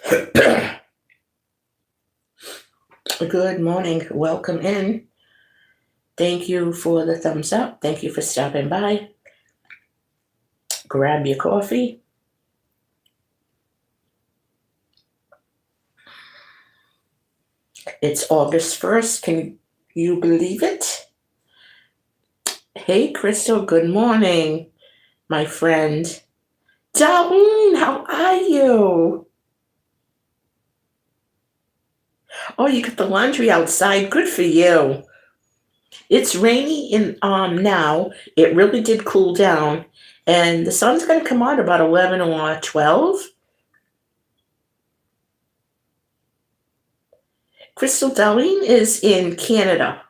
Good morning. Welcome in. Thank you for the thumbs up. Thank you for stopping by. Grab your coffee. It's August 1st. Can you believe it? Hey, Crystal. Good morning, my friend. Darlene, how are you? Oh, you got the laundry outside. Good for you. It's rainy in now. It really did cool down, and the sun's going to come out about 11 or 12. Crystal, Darlene is in Canada.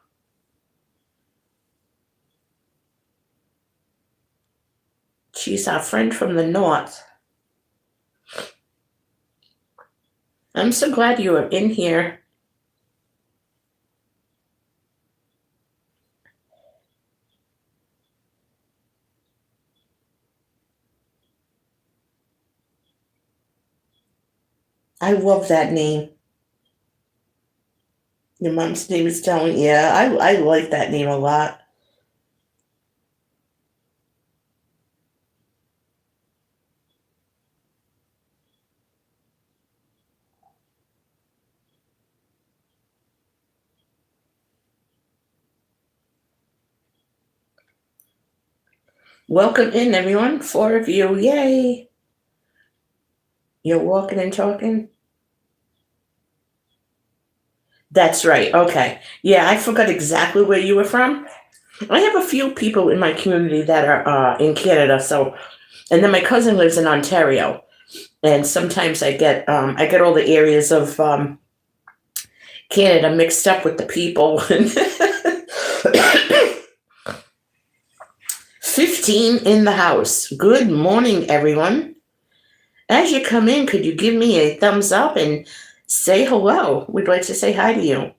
She's our friend from the north. I'm so glad you are in here. I love that name. Your mom's name is Darlene. Yeah, I like that name a lot. Welcome in, everyone. 4 of you. Yay. You're walking and talking. That's right. Okay. Yeah, I forgot exactly where you were from. I have a few people in my community that are in Canada. So, and then my cousin lives in Ontario, and sometimes I get all the areas of Canada mixed up with the people. 15 in the house. Good morning, everyone. As you come in, could you give me a thumbs up and say hello? We'd like to say hi to you.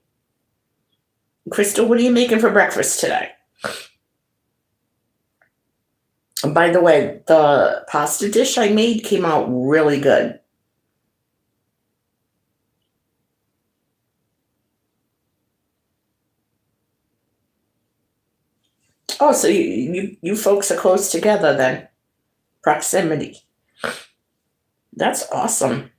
Crystal, what are you making for breakfast today? By the way, the pasta dish I made came out really good. Oh, so you folks are close together then. Proximity. That's awesome.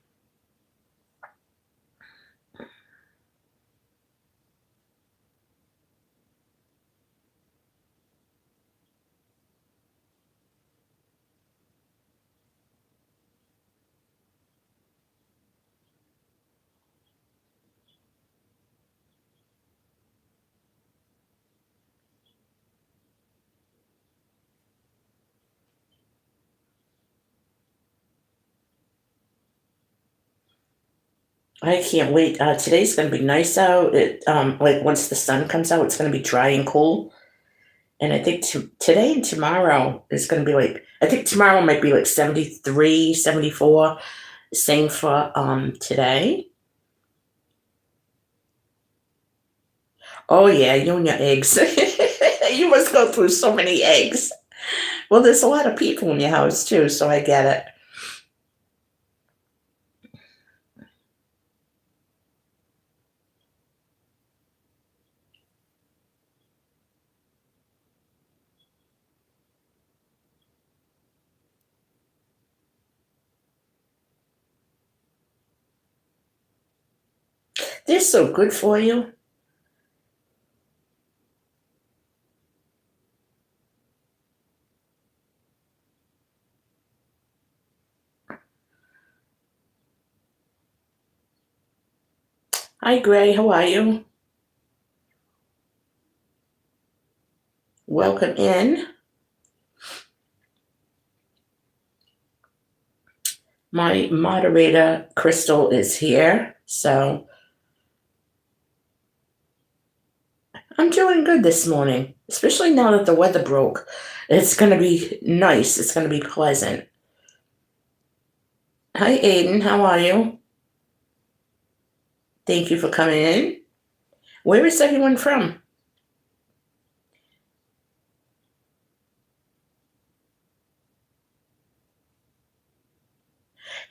I can't wait. Today's going to be nice out. It like once the sun comes out, it's going to be dry and cool. And I think today and tomorrow is going to be like, I think tomorrow might be like 73, 74. Same for today. Oh yeah, you and your eggs. You must go through so many eggs. Well, there's a lot of people in your house too, so I get it. They're so good for you. Hi, Gray. How are you? Welcome in. My moderator, Crystal, is here. So I'm doing good this morning, especially now that the weather broke. It's going to be nice. It's going to be pleasant. Hi, Aiden. How are you? Thank you for coming in. Where is everyone from?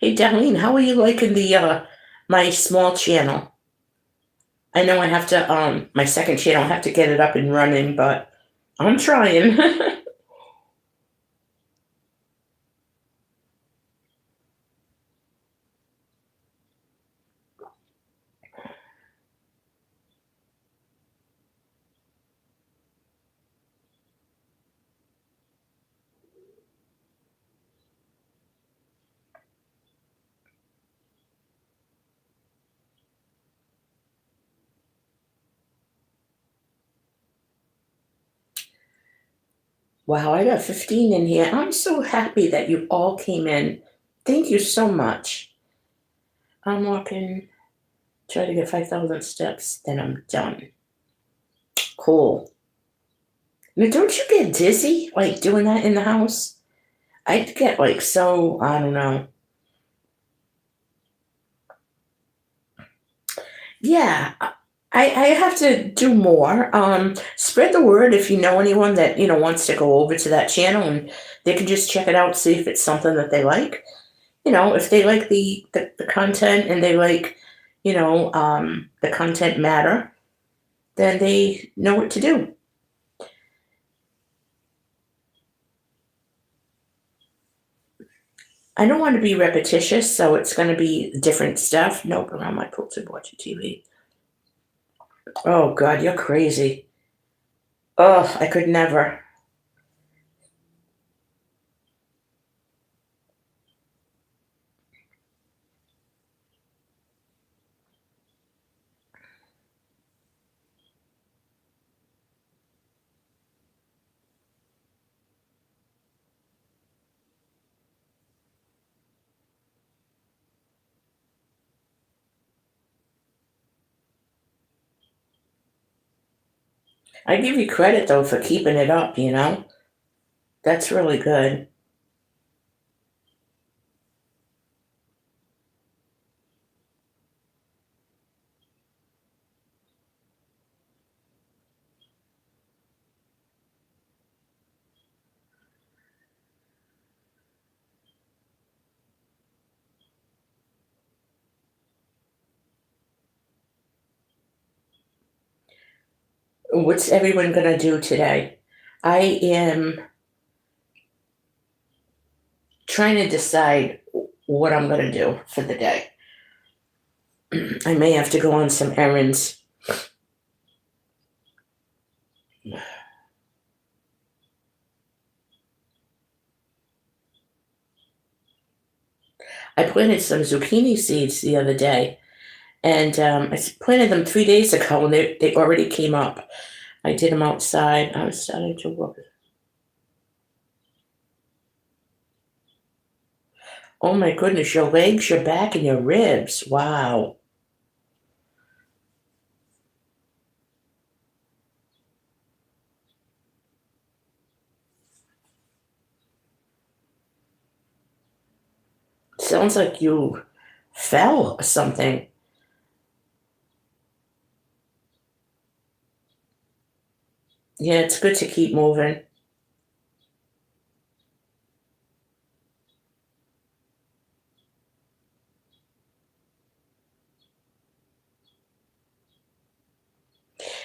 Hey, Darlene, how are you liking the my small channel? I know I have to my second channel, I have to get it up and running, but I'm trying. Wow, I got 15 in here. I'm so happy that you all came in. Thank you so much. I'm walking, try to get 5,000 steps, then I'm done. Cool. Now, don't you get dizzy like doing that in the house? I'd get like so, I don't know. Yeah, I have to do more. Spread the word if you know anyone that, wants to go over to that channel and they can just check it out, see if it's something that they like. If they like the content and they like, the content matter, then they know what to do. I don't want to be repetitious, so it's going to be different stuff. Nope, around my pool to watching TV. Oh, God, you're crazy. Oh, I could never. I give you credit, though, for keeping it up. That's really good. What's everyone going to do today? I am trying to decide what I'm going to do for the day. I may have to go on some errands. I planted some zucchini seeds the other day, and I planted them 3 days ago, and they already came up. I did them outside. I was starting to look. Oh my goodness, your legs, your back, and your ribs. Wow. Sounds like you fell or something. Yeah, it's good to keep moving.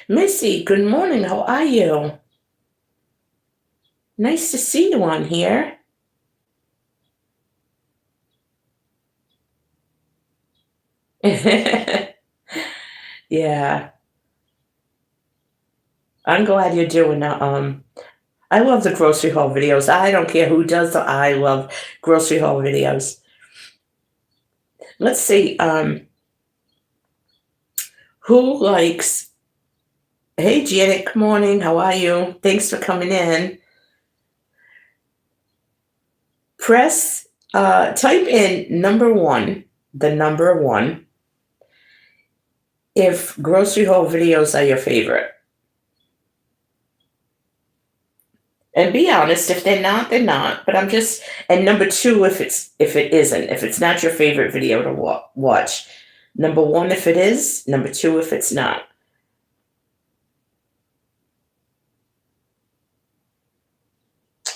Missy, good morning. How are you? Nice to see you on here. Yeah, I'm glad you're doing that. I love the grocery haul videos. I don't care who does them. I love grocery haul videos. Let's see. Who likes? Hey, Janet. Good morning. How are you? Thanks for coming in. Press. Type in number one. The number one. If grocery haul videos are your favorite. And be honest, if they're not, they're not. But I'm just and number two, if it isn't, if it's not your favorite video to watch. Number one, if it is. Number two, if it's not.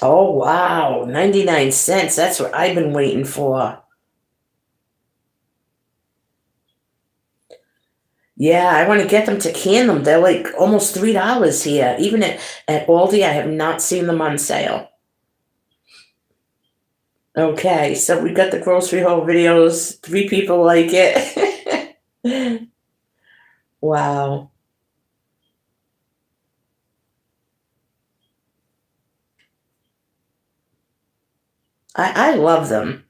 Oh wow, 99 cents. That's what I've been waiting for. Yeah, I want to get them to can them. They're like almost $3 here. Even at Aldi, I have not seen them on sale. Okay, so we got the grocery haul videos. 3 people like it. Wow. I love them.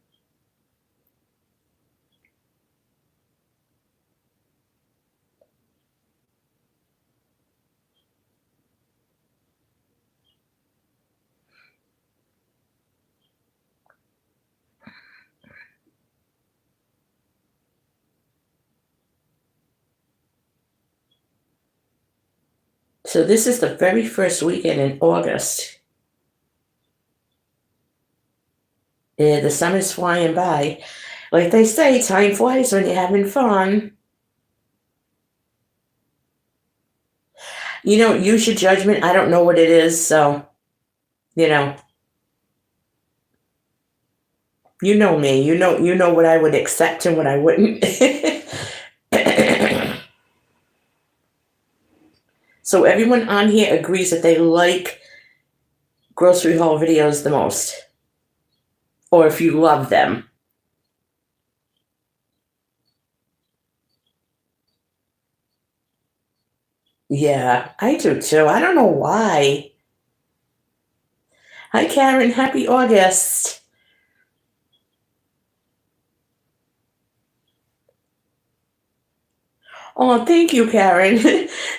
So this is the very first weekend in August. Yeah, the summer's flying by. Like they say, time flies when you're having fun. Use your judgment. I don't know what it is, so you know, you know me. You know what I would accept and what I wouldn't. So everyone on here agrees that they like grocery haul videos the most, or if you love them. Yeah, I do too. I don't know why. Hi, Karen. Happy August. Oh, thank you, Karen.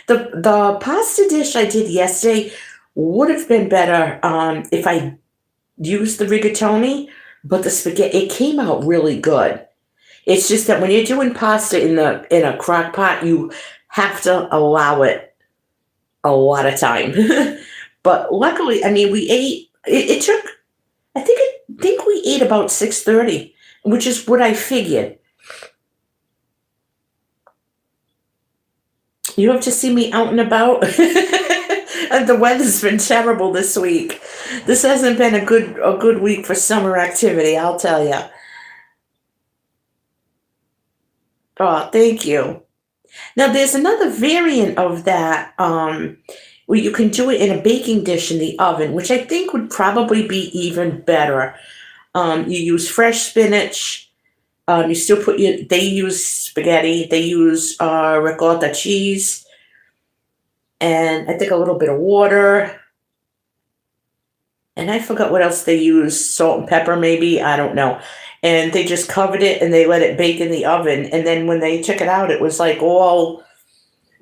The pasta dish I did yesterday would have been better if I used the rigatoni, but the spaghetti it came out really good. It's just that when you're doing pasta in a crock pot, you have to allow it a lot of time. But luckily, I mean, we ate. It took. I think we ate about 6:30, which is what I figured. You have to see me out and about. And the weather's been terrible this week. This hasn't been a good week for summer activity, I'll tell you. Oh, thank you. Now there's another variant of that where you can do it in a baking dish in the oven, which I think would probably be even better. You use fresh spinach. You still put your. They use spaghetti. They use ricotta cheese, and I think a little bit of water. And I forgot what else they use. Salt and pepper, maybe. I don't know. And they just covered it and they let it bake in the oven. And then when they took it out, it was like all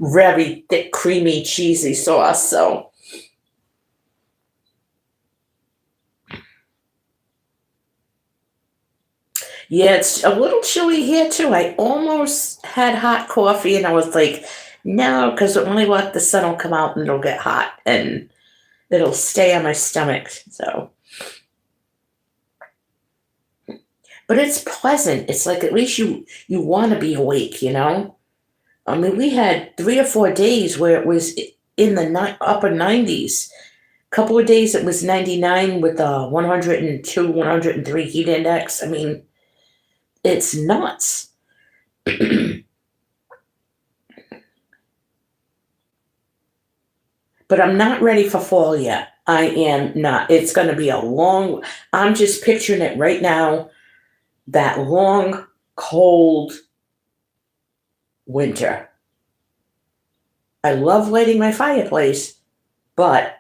very thick, creamy, cheesy sauce. So yeah, it's a little chilly here too. I almost had hot coffee and I was like, no, because only let the sun will come out and it'll get hot and it'll stay on my stomach. So, but it's pleasant. It's like at least you want to be awake. I mean, we had 3 or 4 days where it was in the upper 90s. Couple of days it was 99 with a 102, 103 heat index. I mean, it's nuts. But I'm not ready for fall yet. I am not. It's going to be a long, I'm just picturing it right now, that long, cold winter. I love lighting my fireplace, but,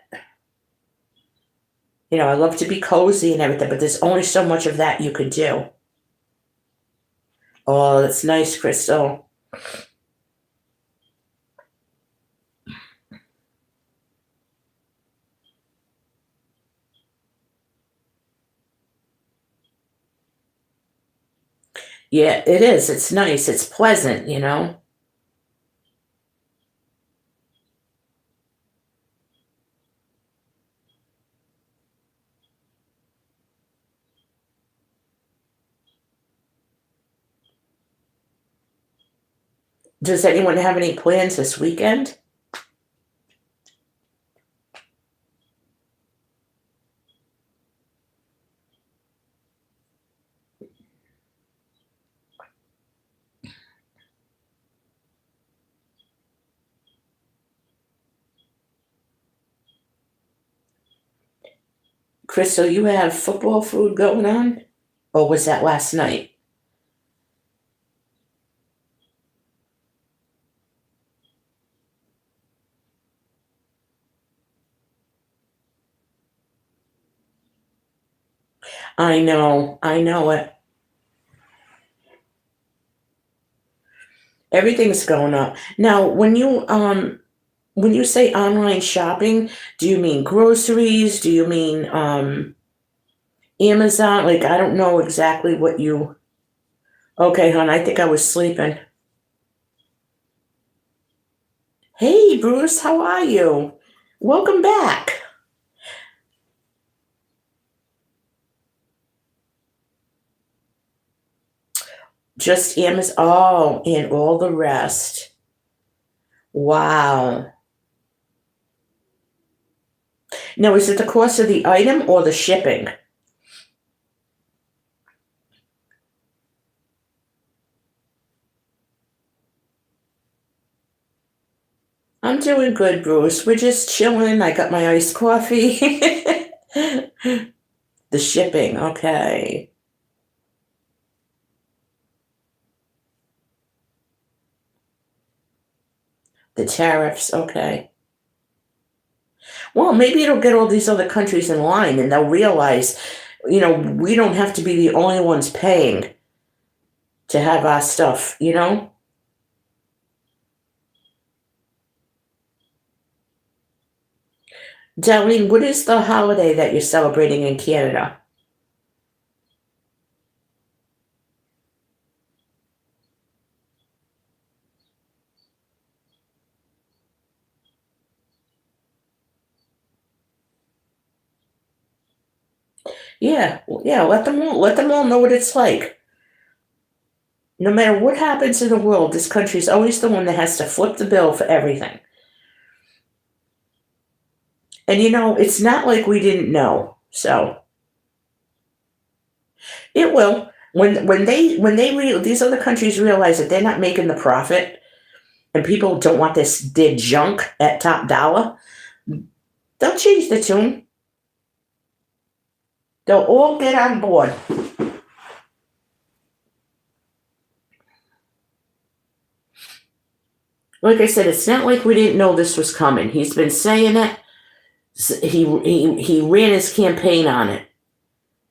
I love to be cozy and everything, but there's only so much of that you can do. Oh, that's nice, Crystal. Yeah, it is. It's nice. It's pleasant. Does anyone have any plans this weekend? Crystal, you have football food going on? Or was that last night? I know it. Everything's going up. Now, when you say online shopping, do you mean groceries? Do you mean Amazon? Like I don't know exactly what you. Okay, hon, I think I was sleeping. Hey, Bruce, how are you? Welcome back. Just Amazon. Oh, and all the rest. Wow. Now, is it the cost of the item or the shipping? I'm doing good, Bruce. We're just chilling. I got my iced coffee. The shipping, okay. The tariffs, okay. Well, maybe it'll get all these other countries in line and they'll realize, we don't have to be the only ones paying to have our stuff, you know? Darlene, what is the holiday that you're celebrating in Canada? Yeah, yeah, let them all know what it's like. No matter what happens in the world, this country's always the one that has to flip the bill for everything. And it's not like we didn't know. So it will. These other countries realize that they're not making the profit and people don't want their junk at top dollar, they'll change the tune. They'll all get on board. Like I said, it's not like we didn't know this was coming. He's been saying it. He ran his campaign on it.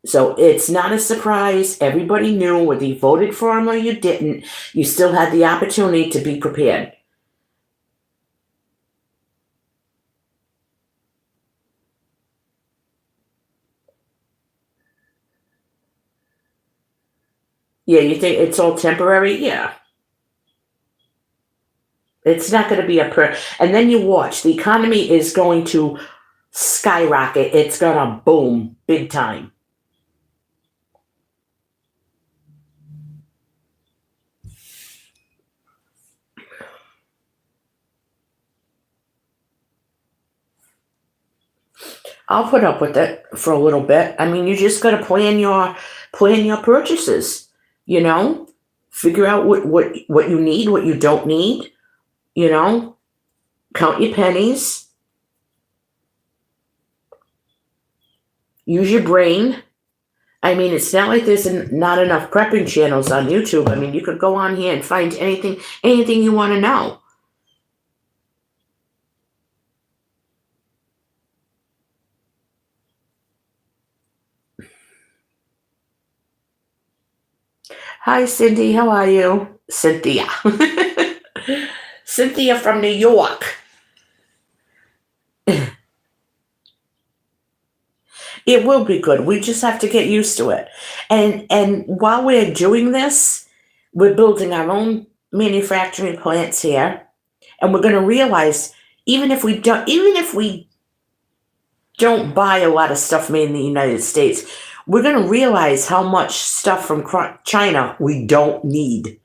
So it's not a surprise. Everybody knew whether you voted for him or you didn't. You still had the opportunity to be prepared. Yeah, you think it's all temporary? Yeah. It's not going to be and then you watch, the economy is going to skyrocket. It's going to boom big time. I'll put up with it for a little bit. I mean, you just got to plan your purchases, you know? Figure out what you need, what you don't need, you know? Count your pennies, use your brain. I mean, it's not like there's not enough prepping channels on YouTube. I mean, you could go on here and find anything you want to know. Hi, Cindy. How are you? Cynthia. Cynthia from New York. It will be good. We just have to get used to it. And while we're doing this, we're building our own manufacturing plants here, and we're going to realize even if we don't buy a lot of stuff made in the United States, we're going to realize how much stuff from China we don't need.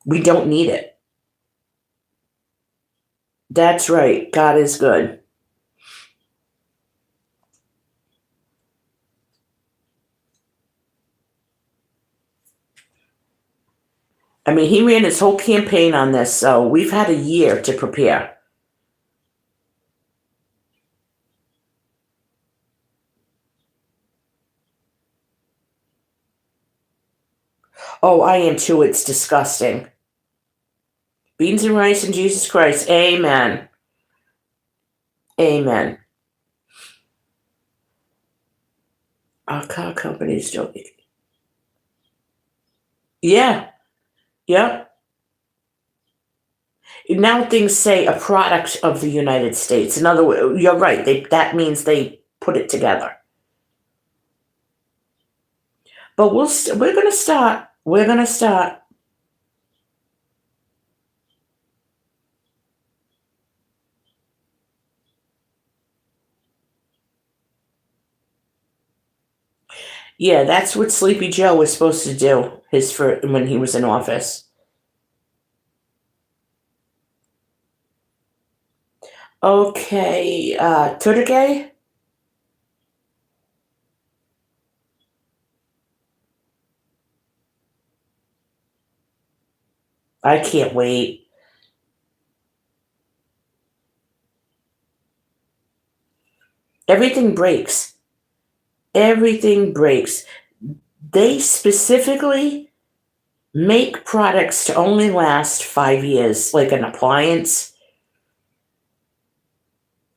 We don't need it. That's right. God is good. I mean, he ran his whole campaign on this, so we've had a year to prepare. Oh, I am too. It's disgusting. Beans and rice and Jesus Christ. Amen. Amen. Our car companies don't. Yeah. Yep. Now things say a product of the United States. In other words, you're right. That means they put it together. But we're gonna start. We're gonna start. Yeah, that's what Sleepy Joe was supposed to do. His for when he was in office. Okay, Turdigay? I can't wait. Everything breaks. Everything breaks. They specifically make products to only last 5 years, like an appliance.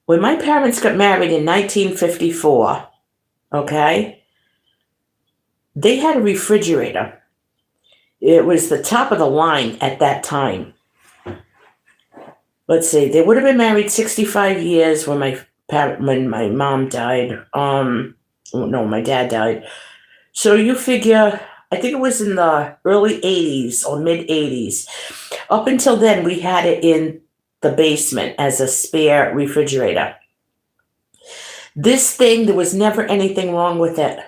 When my parents got married in 1954, okay, they had a refrigerator. It was the top of the line at that time. Let's see, they would have been married 65 years when when my mom died. No, my dad died. So you figure, I think it was in the early 80s or mid 80s. Up until then, we had it in the basement as a spare refrigerator. This thing, there was never anything wrong with it.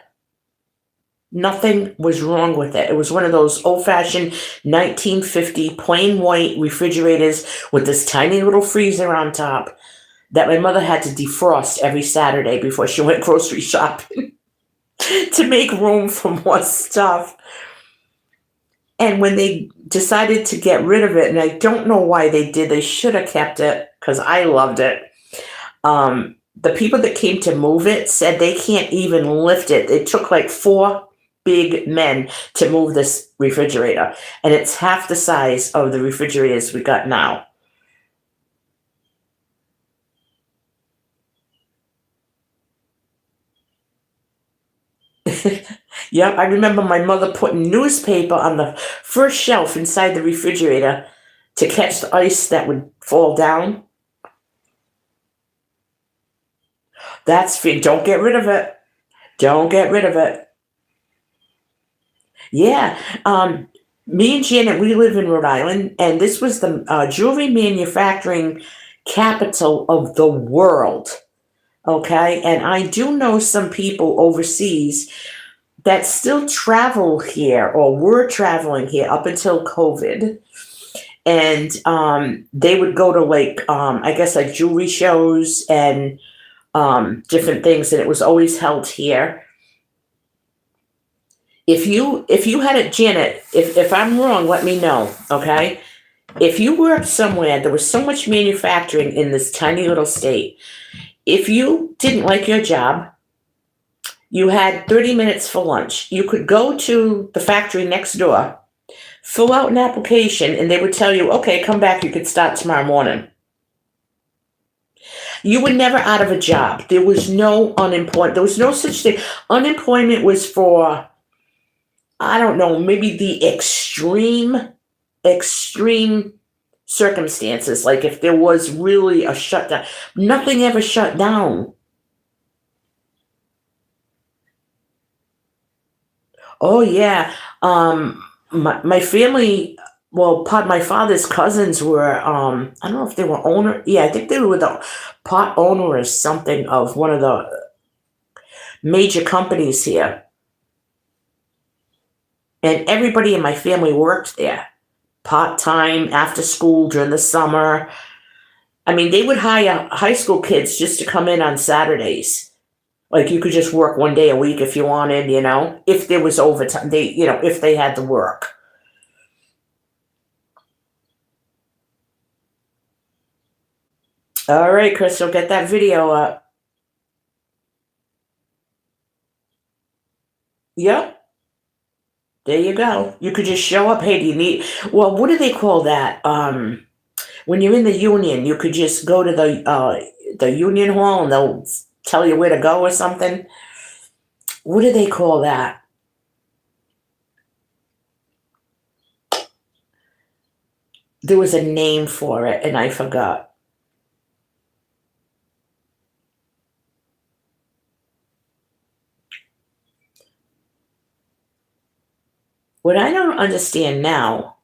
Nothing was wrong with it. It was one of those old-fashioned 1950 plain white refrigerators with this tiny little freezer on top that my mother had to defrost every Saturday before she went grocery shopping to make room for more stuff. And when they decided to get rid of it, and I don't know why they did, they should have kept it because I loved it. The people that came to move it said they can't even lift it. It took like 4 big men to move this refrigerator, and it's half the size of the refrigerators we got now. Yep, I remember my mother putting newspaper on the first shelf inside the refrigerator to catch the ice that would fall down. Don't get rid of it. Don't get rid of it. Yeah. Me and Janet, we live in Rhode Island, and this was the jewelry manufacturing capital of the world. Okay. And I do know some people overseas that still travel here or were traveling here up until COVID. And they would go to like, I guess, like jewelry shows and different things, and it was always held here. If you had it, Janet, if I'm wrong, let me know, okay? If you worked somewhere, there was so much manufacturing in this tiny little state. If you didn't like your job, you had 30 minutes for lunch. You could go to the factory next door, fill out an application, and they would tell you, okay, come back, you could start tomorrow morning. You were never out of a job. There was no unemployment. There was no such thing. Unemployment was for, I don't know, maybe the extreme circumstances. Like if there was really a shutdown. Nothing ever shut down. Oh yeah. My family, well, my father's cousins were, I don't know if they were owner. Yeah, I think they were the part owner or something of one of the major companies here. And everybody in my family worked there part time, after school, during the summer. I mean, they would hire high school kids just to come in on Saturdays. Like you could just work one day a week if you wanted, if there was overtime, if they had to work. All right, Crystal, get that video up. Yep. There you go. You could just show up. Hey, do you need? Well, what do they call that? When you're in the union, you could just go to the union hall and they'll tell you where to go or something. What do they call that? There was a name for it, and I forgot. What I don't understand now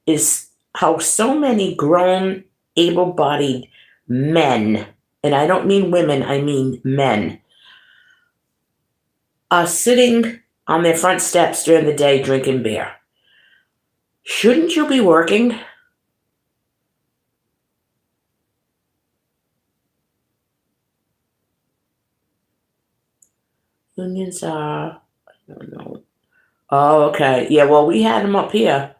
is how so many grown, able bodied men, and I don't mean women, I mean men, are sitting on their front steps during the day drinking beer. Shouldn't you be working? Unions are, I don't know. Oh, okay. Yeah, well, we had them up here.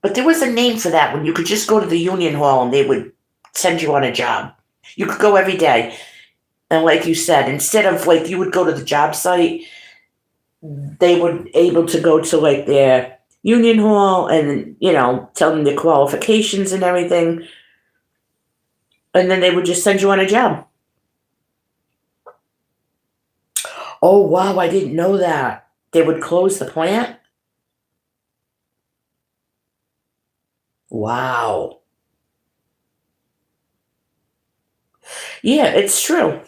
But there was a name for that when you could just go to the union hall and they would send you on a job. You could go every day. And like you said, instead of like you would go to the job site, they would able to go to like their union hall and, tell them their qualifications and everything. And then they would just send you on a job. Oh, wow, I didn't know that. They would close the plant? Wow. Yeah, it's true.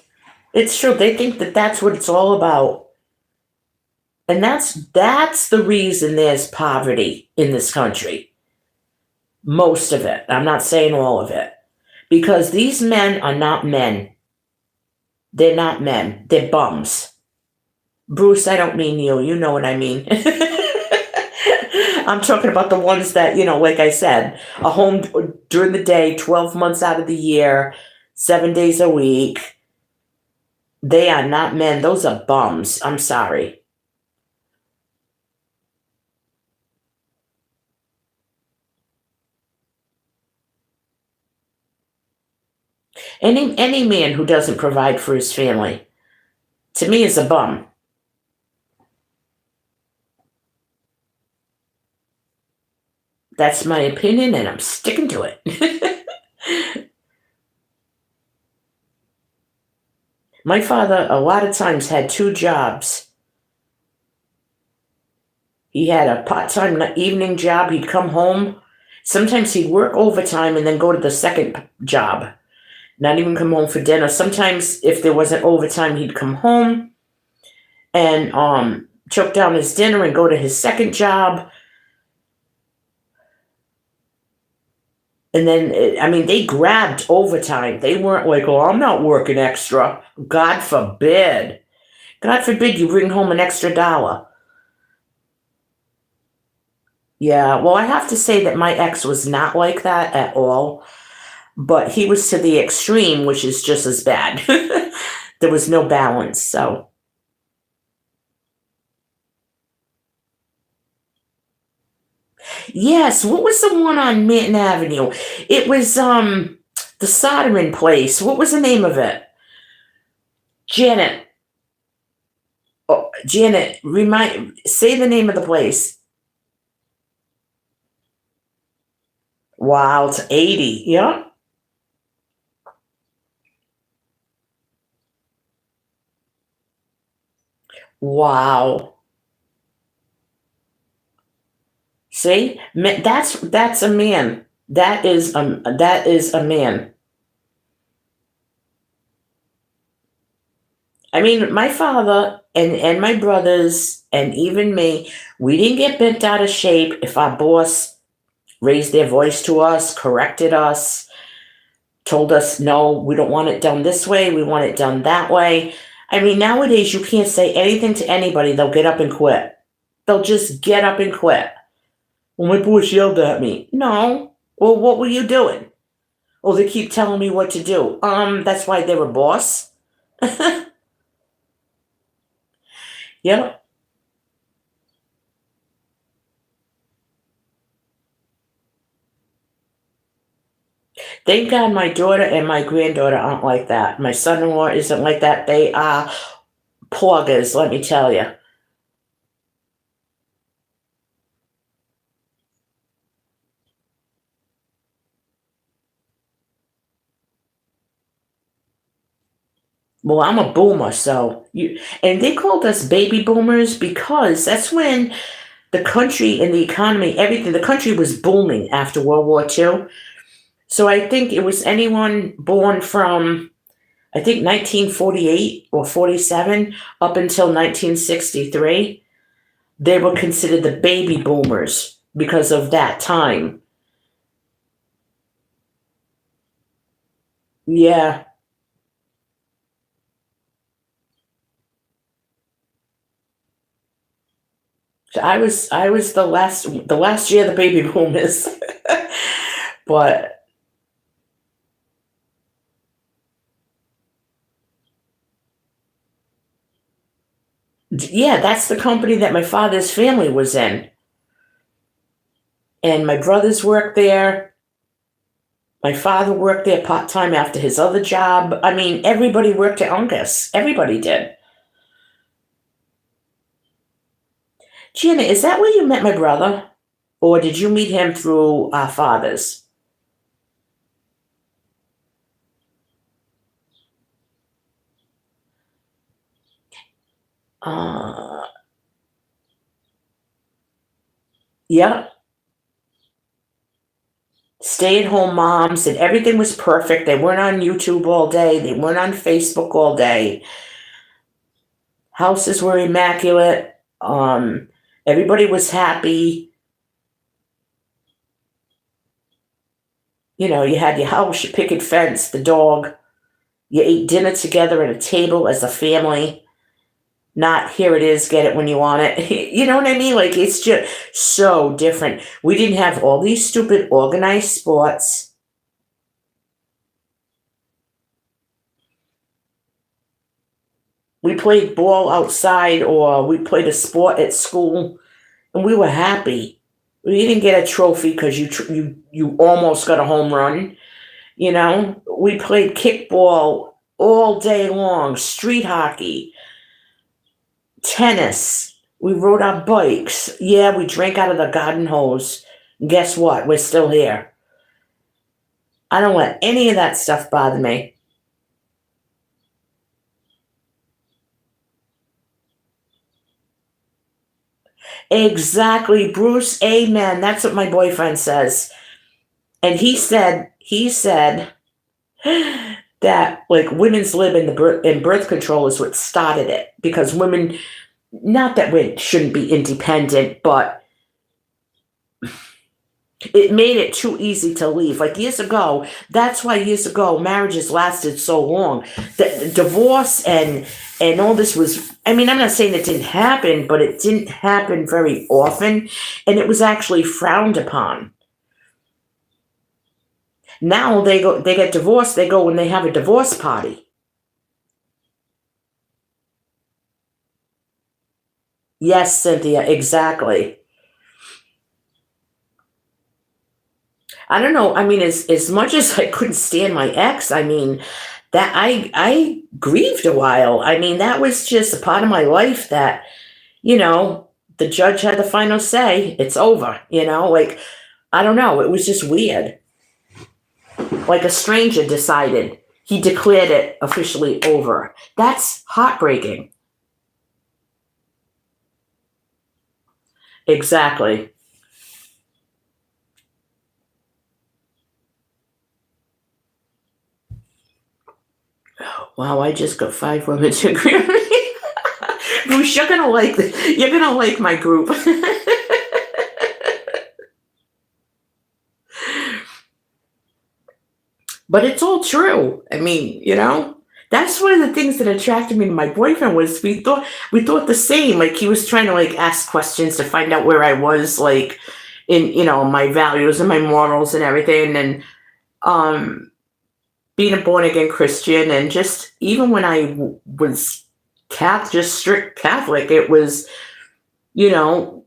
It's true. They think that that's what it's all about. And that's the reason there's poverty in this country. Most of it. I'm not saying all of it. Because these men are not men. They're not men. They're bums. Bruce, I don't mean you. You know what I mean. I'm talking about the ones that, like I said, are home during the day, 12 months out of the year, 7 days a week. They are not men. Those are bums. I'm sorry. Any man who doesn't provide for his family, to me, is a bum. That's my opinion, and I'm sticking to it. My father, a lot of times, had two jobs. He had a part-time evening job. He'd come home. Sometimes he'd work overtime and then go to the second job. Not even come home for dinner. Sometimes, if there wasn't overtime, he'd come home and choke down his dinner and go to his second job. And then, I mean, they grabbed overtime. They weren't like, oh, I'm not working extra. God forbid. God forbid you bring home an extra dollar. Yeah, well, I have to say that my ex was not like that at all, but he was to the extreme, which is just as bad. There was no balance, so. Yes, what was the one on Manton Avenue? It was the soldering place. What was the name of it? Janet. Oh, Janet, say the name of the place. Wow, it's 80. Yeah. Wow. See? That's a man. That is a man. I mean, my father and my brothers and even me, we didn't get bent out of shape if our boss raised their voice to us, corrected us, told us, no, we don't want it done this way, we want it done that way. I mean, nowadays you can't say anything to anybody, they'll get up and quit. They'll just get up and quit. Well, my boss yelled at me. No. Well, what were you doing? Oh, they keep telling me what to do. That's why they're a boss. Yep. Thank God my daughter and my granddaughter aren't like that. My son-in-law isn't like that. They are poggers, let me tell you. Well, I'm a boomer, so and they called us baby boomers because that's when the country and the economy, everything, the country was booming after World War II. So I think it was anyone born from, I think, 1948 or 47 up until 1963. They were considered the baby boomers because of that time. Yeah. So I was the last year of the baby boomers. But yeah, that's the company that my father's family was in. And my brothers worked there. My father worked there part time after his other job. I mean, everybody worked at Uncas. Everybody did. Gina, is that where you met my brother? Or did you meet him through our fathers? Uh, yeah. Stay at home moms, and everything was perfect. They weren't on YouTube all day, they weren't on Facebook all day. Houses were immaculate. Everybody was happy. You know, you had your house, your picket fence, the dog. You ate dinner together at a table as a family. Not here it is, get it when you want it. You know what I mean? Like, it's just so different. We didn't have all these stupid organized sports. We played ball outside or we played a sport at school and we were happy. We didn't get a trophy because you almost got a home run. You know, we played kickball all day long, street hockey, tennis. We rode our bikes. Yeah, we drank out of the garden hose. Guess what? We're still here. I don't let any of that stuff bother me. Exactly, Bruce. Amen. That's what my boyfriend says. And he said that like women's lib in the birth control is what started it because women, not that we shouldn't be independent, but it made it too easy to leave. Like years ago, that's why years ago marriages lasted so long. The divorce and all this was. I mean, I'm not saying it didn't happen, but it didn't happen very often, and it was actually frowned upon. Now they get divorced. They go when they have a divorce party. Yes, Cynthia, exactly. I don't know. I mean, as much as I couldn't stand my ex, I mean, that I grieved a while. I mean, that was just a part of my life that, you know, the judge had the final say. It's over, like I don't know, it was just weird. Like a stranger decided. He declared it officially over. That's heartbreaking. Exactly. Wow, I just got 5 women to agree with me. Bruce, you're gonna like my group. But it's all true. I mean, that's one of the things that attracted me to my boyfriend was we thought the same. Like he was trying to like ask questions to find out where I was, like in my values and my morals and everything, and um, being a born again Christian, and just even when I was Catholic, just strict Catholic, it was you know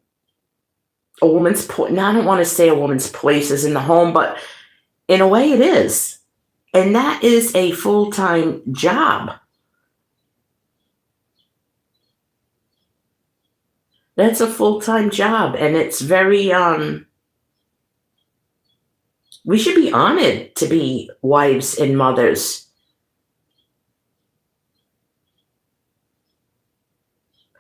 a woman's. Now I don't want to say a woman's place is in the home, but In a way, it is. And that is a full-time job. That's a full-time job. And it's very, we should be honored to be wives and mothers.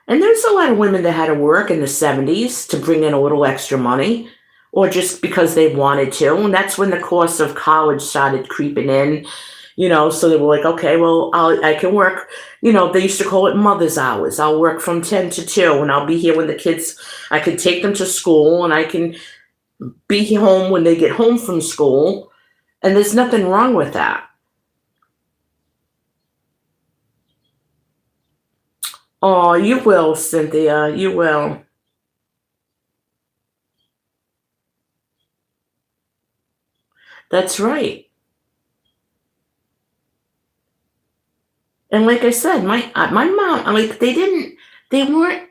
And there's a lot of women that had to work in the 70s to bring in a little extra money, or just because they wanted to. And that's when the cost of college started creeping in, so they were like, okay, well, I can work, they used to call it mother's hours. I'll work from 10 to 2, and I'll be here when the kids, I can take them to school, and I can be home when they get home from school. And there's nothing wrong with that. Oh, you will, Cynthia. You will. That's right. And like I said, my mom, like they weren't.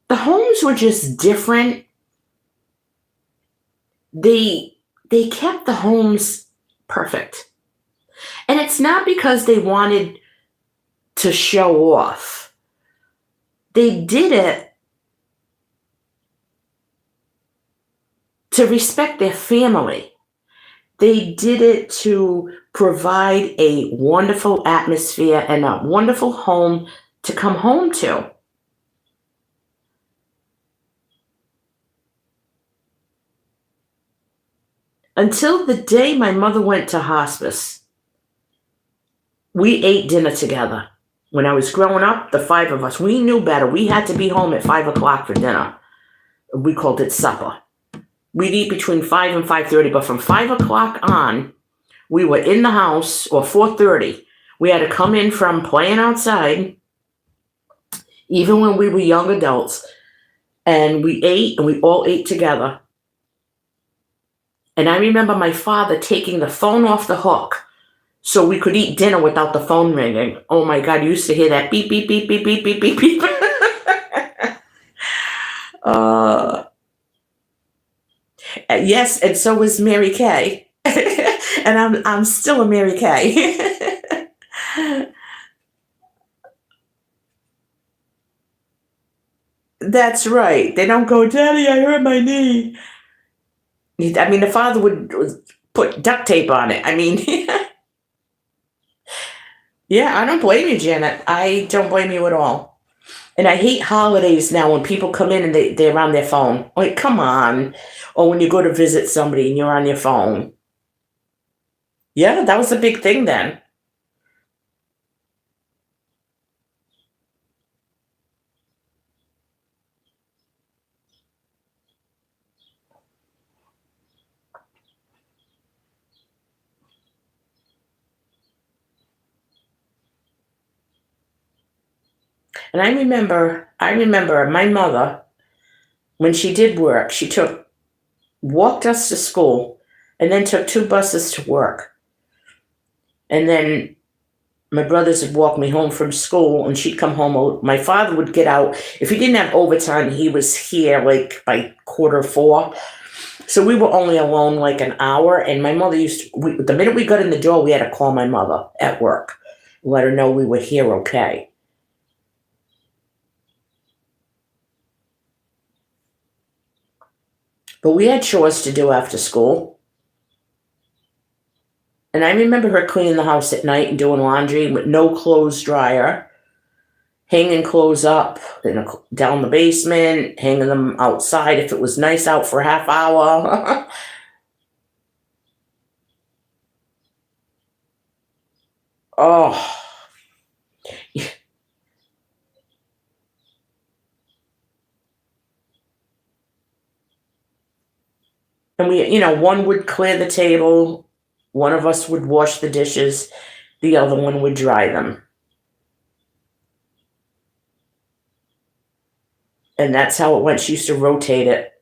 The homes were just different. They they kept the homes perfect, and it's not because they wanted to show off. They did it to respect their family. They did it to provide a wonderful atmosphere and a wonderful home to come home to. Until the day my mother went to hospice, we ate dinner together. When I was growing up, the five of us, we knew better. We had to be home at 5 o'clock for dinner. We called it supper. We'd eat between 5 and 5:30, but from 5 o'clock on, we were in the house, or 4:30. We had to come in from playing outside, even when we were young adults, and we ate, and we all ate together. And I remember my father taking the phone off the hook so we could eat dinner without the phone ringing. Oh my God, you used to hear that beep, beep, beep, beep, beep, beep, beep, beep. uh, yes, and so was Mary Kay. And I'm still a Mary Kay. That's right. They don't go, Daddy, I hurt my knee. I mean, the father would put duct tape on it. I mean, yeah, I don't blame you, Janet. I don't blame you at all. And I hate holidays now when people come in and they're on their phone. Like, come on. Or when you go to visit somebody and you're on your phone. Yeah, that was a big thing then. And I remember my mother, when she did work, walked us to school and then took two buses to work. And then my brothers would walk me home from school, and she'd come home. My father would get out. If he didn't have overtime, he was here like by 4:15. So we were only alone like an hour. And my mother the minute we got in the door, we had to call my mother at work, let her know we were here okay. But we had chores to do after school. And I remember her cleaning the house at night and doing laundry with no clothes dryer, hanging clothes up down the basement, hanging them outside if it was nice out for a half hour. Oh, and one would clear the table, one of us would wash the dishes, the other one would dry them. And that's how it went. She used to rotate it.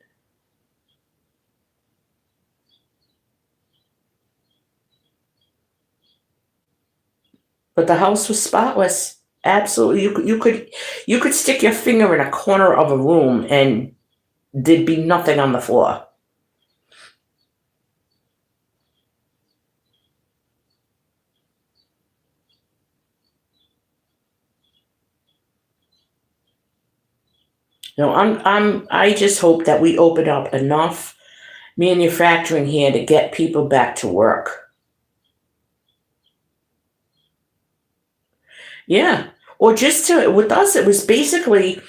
But the house was spotless. Absolutely. You could stick your finger in a corner of a room and there'd be nothing on the floor. No, I just hope that we open up enough manufacturing here to get people back to work. Yeah. Or just to, with us, it was basically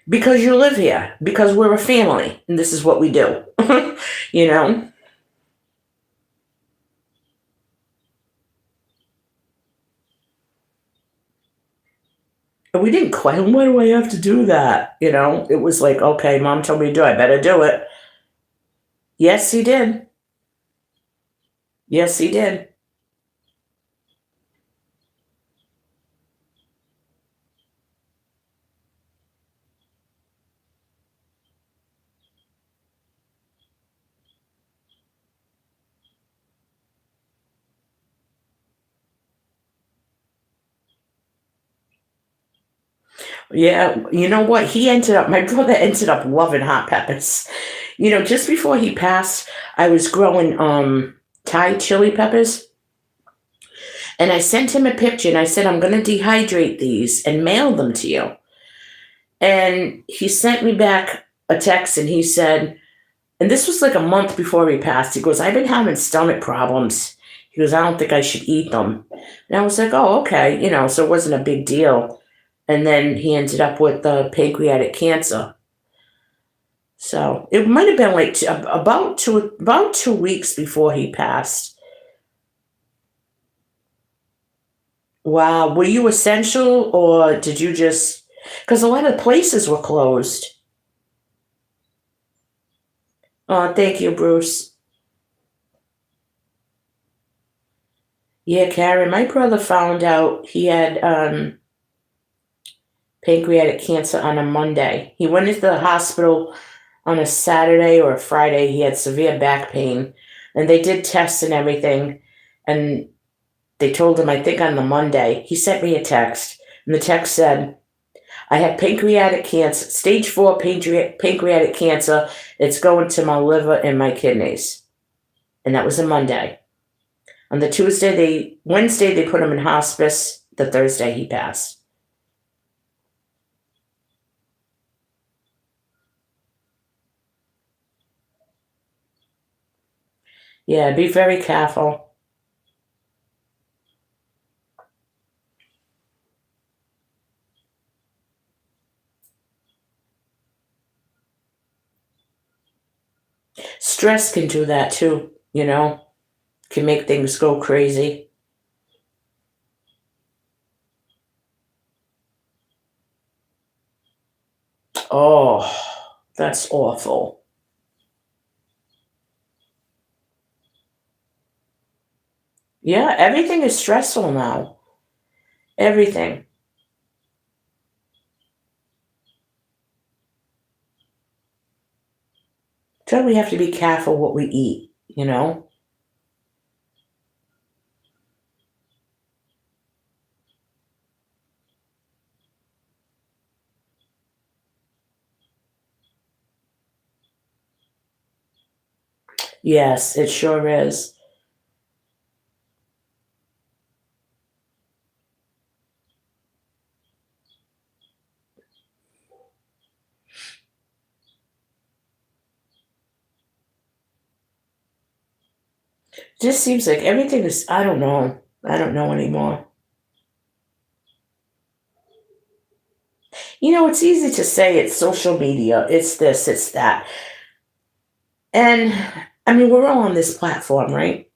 because you live here, because we're a family, and this is what we do. you know? And we didn't question, why do I have to do that? It was like, okay, mom told me to do it, I better do it. Yes, he did. Yes, he did. Yeah, you know what? My brother ended up loving hot peppers. Just before he passed, I was growing Thai chili peppers, and I sent him a picture and I said, I'm going to dehydrate these and mail them to you. And he sent me back a text and he said, and this was like a month before he passed, he goes, I've been having stomach problems. He goes, I don't think I should eat them. And I was like, oh, okay, so it wasn't a big deal. And then he ended up with pancreatic cancer. So it might have been like about 2 weeks before he passed. Wow. Were you essential or did you just, because a lot of places were closed. Oh, thank you, Bruce. Yeah, Karen, my brother found out he had pancreatic cancer on a Monday. He went into the hospital on a Saturday or a Friday. He had severe back pain, and they did tests and everything. And they told him, I think on the Monday, he sent me a text, and the text said, I have pancreatic cancer, stage 4 pancreatic cancer. It's going to my liver and my kidneys. And that was a Monday. On the Wednesday, they put him in hospice. The Thursday, he passed. Yeah, be very careful. Stress can do that too, can make things go crazy. Oh, that's awful. Yeah, everything is stressful now. Everything. So we have to be careful what we eat. Yes, it sure is. Just seems like everything is, I don't know. I don't know anymore. It's easy to say it's social media, it's this, it's that. And I mean, we're all on this platform, right?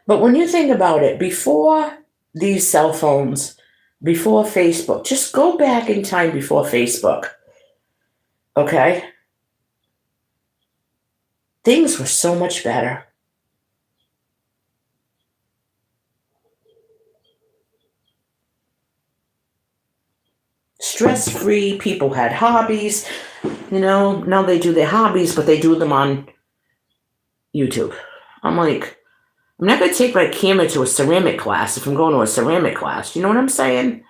But when you think about it, before these cell phones, before Facebook, just go back in time before Facebook, okay? Things were so much better. Stress free, people had hobbies. Now they do their hobbies, but they do them on YouTube. I'm like, I'm not going to take my camera to a ceramic class if I'm going to a ceramic class. You know what I'm saying?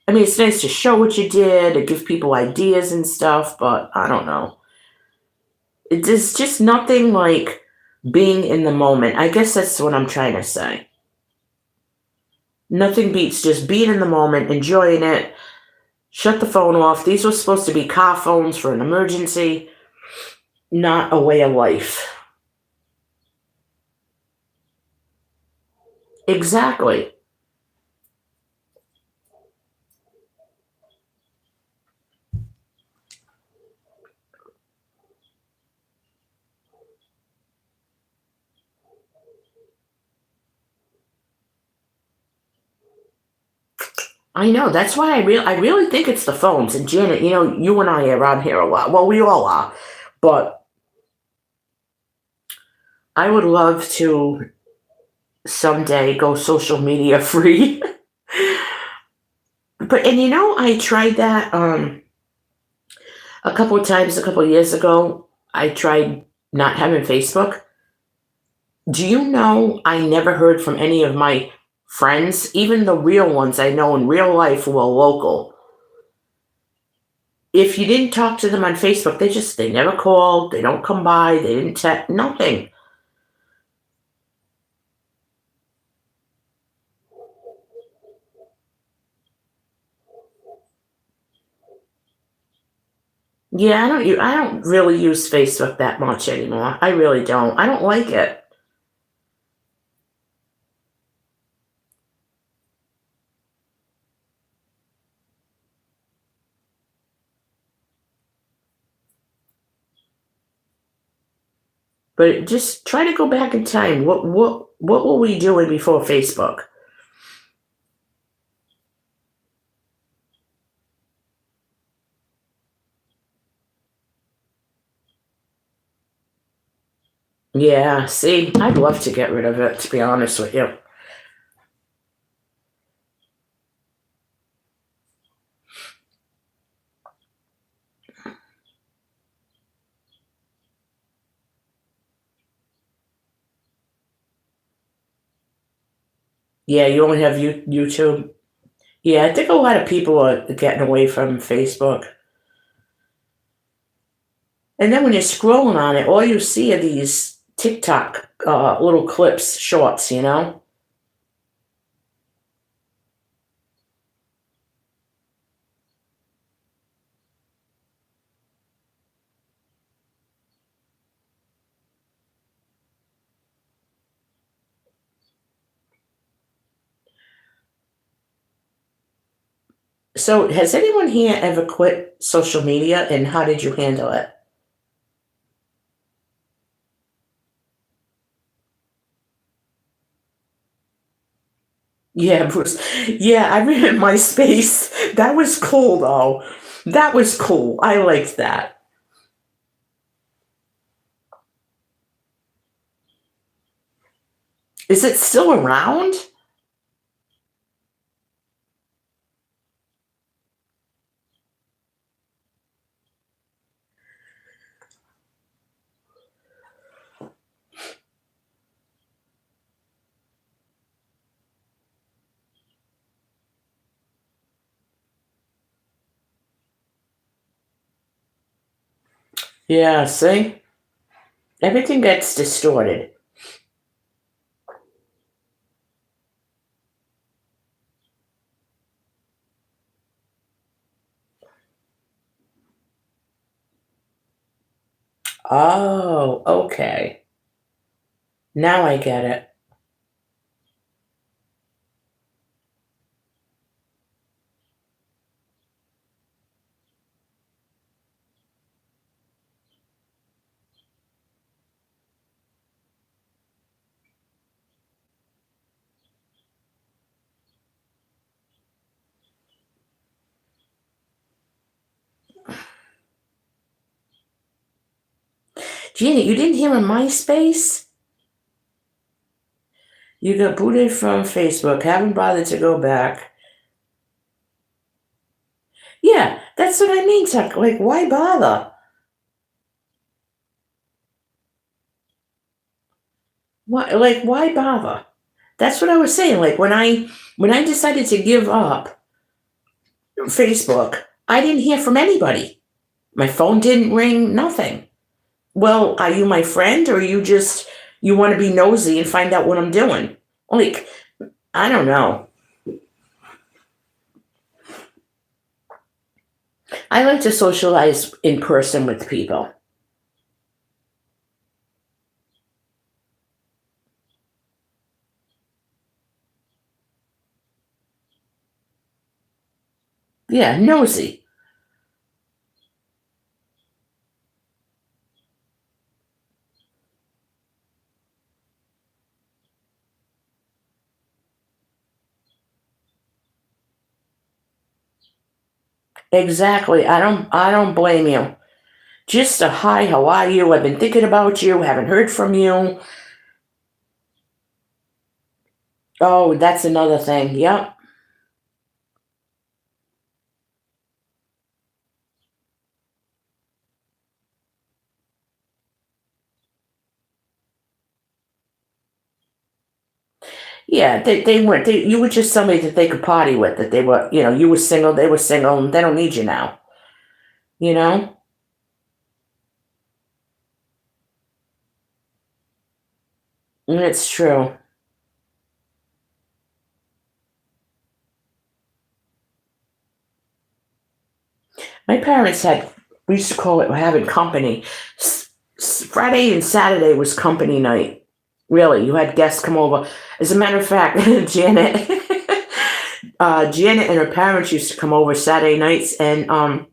I mean, it's nice to show what you did, to give people ideas and stuff, but I don't know. It's just nothing like being in the moment. I guess that's what I'm trying to say. Nothing beats just being in the moment, enjoying it, Shut the phone off. These were supposed to be car phones for an emergency, not a way of life. Exactly. I know. That's why I really think it's the phones. And Janet, you and I are around here a lot. Well, we all are. But I would love to someday go social media free. But I tried that a couple of times a couple of years ago. I tried not having Facebook. Do you know I never heard from any of my friends, even the real ones I know in real life who are local. If you didn't talk to them on Facebook, they never called, they don't come by, they didn't text, nothing. Yeah, I don't really use Facebook that much anymore. I really don't. I don't like it. But just try to go back in time. What were we doing before Facebook? Yeah, see, I'd love to get rid of it, to be honest with you. Yeah, you only have YouTube. Yeah, I think a lot of people are getting away from Facebook. And then when you're scrolling on it, all you see are these TikTok little clips, shorts. So, has anyone here ever quit social media, and how did you handle it? Yeah, Bruce. Yeah, I remember MySpace. That was cool, though. That was cool. I liked that. Is it still around? Yeah, see? Everything gets distorted. Oh, okay. Now I get it. Janet, you didn't hear of MySpace? You got booted from Facebook, haven't bothered to go back. Yeah, that's what I mean, Chuck. Like, why bother? Why bother? That's what I was saying. Like when I decided to give up Facebook, I didn't hear from anybody. My phone didn't ring, nothing. Well, are you my friend, or you want to be nosy and find out what I'm doing? Like, I don't know. I like to socialize in person with people. Yeah, nosy. Exactly. I don't blame you. Just a hi, how are you? I've been thinking about you, haven't heard from you. Oh, that's another thing. Yep. Yeah, they weren't. You were just somebody that they could party with. That they were, you were single, they were single, and they don't need you now. You know, and it's true. My parents had. We used to call it having company. Friday and Saturday was company night. Really, you had guests come over. As a matter of fact, Janet and her parents used to come over Saturday nights, and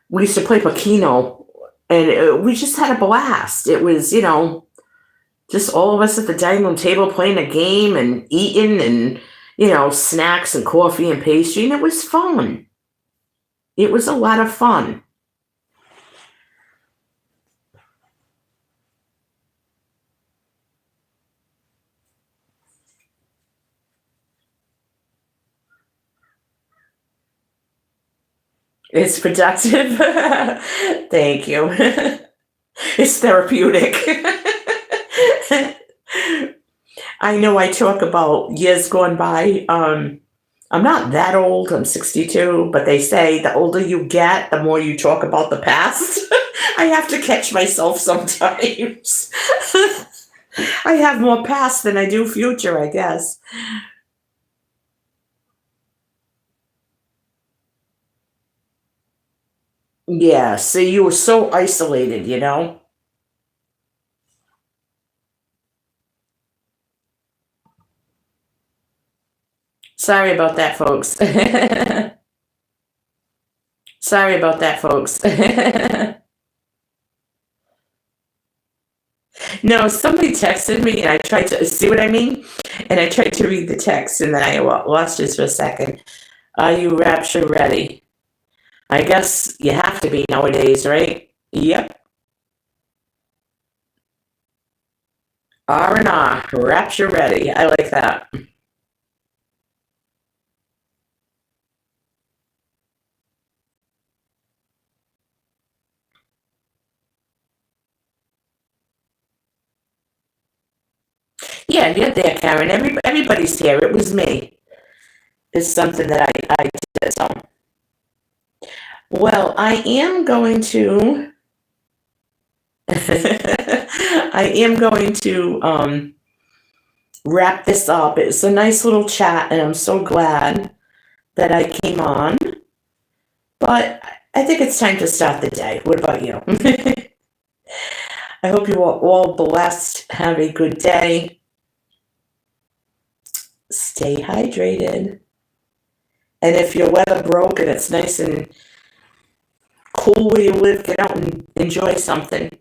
we used to play Pacino, and we just had a blast. It was, just all of us at the dining room table playing a game and eating, and snacks and coffee and pastry, and it was fun. It was a lot of fun. It's productive. Thank you. It's therapeutic. I know I talk about years gone by. I'm not that old. I'm 62, but they say the older you get, the more you talk about the past. I have to catch myself sometimes. I have more past than I do future, I guess. Yeah, see, you were so isolated. Sorry about that, folks. Sorry about that, folks. No, somebody texted me and I tried to see what I mean? And I tried to read the text and then I lost just for a second. Are you rapture ready? I guess you have to be nowadays, right? Yep. R&R, rapture ready. I like that. Yeah, you're there, Karen. Everybody's here. It was me. It's something that I did. So, well, I am going to. I am going to wrap this up. It's a nice little chat, and I'm so glad that I came on. But I think it's time to start the day. What about you? I hope you are all blessed. Have a good day. Stay hydrated. And if your weather broke and it's nice and cool where you live, get out and enjoy something.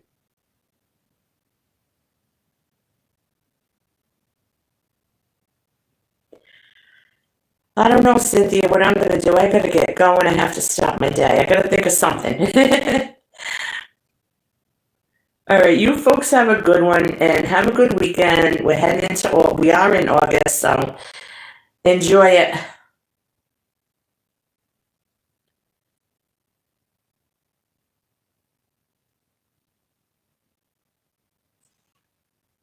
I don't know, Cynthia, what I'm going to do. I got to get going. I have to start my day. I got to think of something. All right, you folks have a good one and have a good weekend. We're heading into, we are in August, so enjoy it.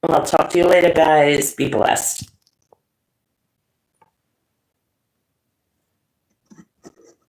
I'll talk to you later, guys. Be blessed.